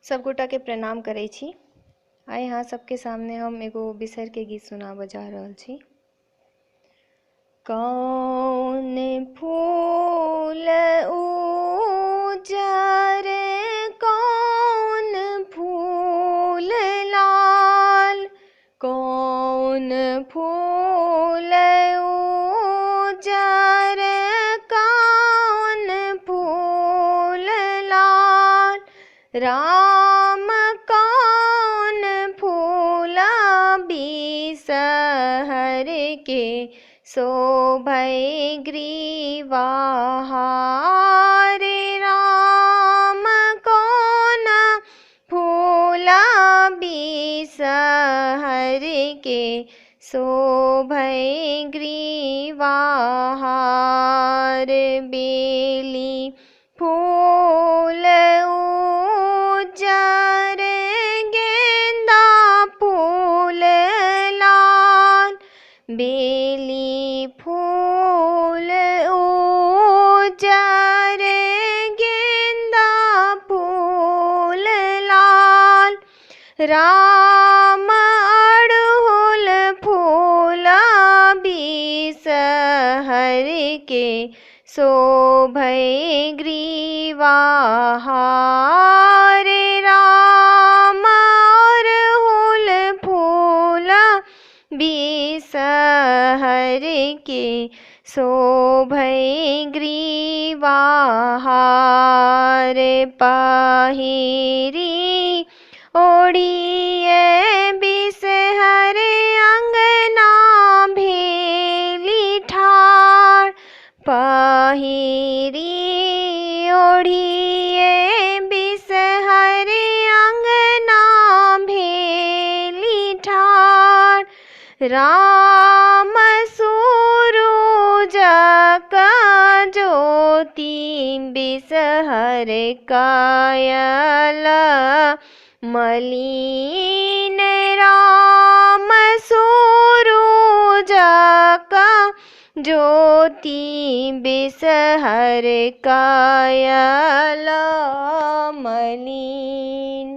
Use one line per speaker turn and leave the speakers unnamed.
सब गोटा के प्रणाम करै छी। आइ यहाँ सबके सामने हम एगो बिसर के गीत सुनाबऽ जा रहल छी। कौन फूल उजर, कौन फूल लाल, कौन फूल उजर, कौन फूल लाल, राम कौन फूला बिसहर के शोभै ग्रीवा हारे, राम कौन फूला बिसहर के शोभै ग्रीवा हार, बेली फूल उजर, गेंदा फूल लाल, बेली फूल उजर, गेंदा फूल लाल, राम अड़हुल फूल बिसहर के शोभै ग्रीवा हारे, राम अड़हुल फूल बिसहर के शोभै ग्रीवा हारे, पहिरी ओढ़िए बिसहर अंगना भेली ठाढ़, पहिरी ओढ़िए बिसहर अंगना भेली ठाढ़, राम सूरुजक ज्योति बिसहर कायल मलिन, राम सूरुजक ज्योति बिसहर कायल मलिन।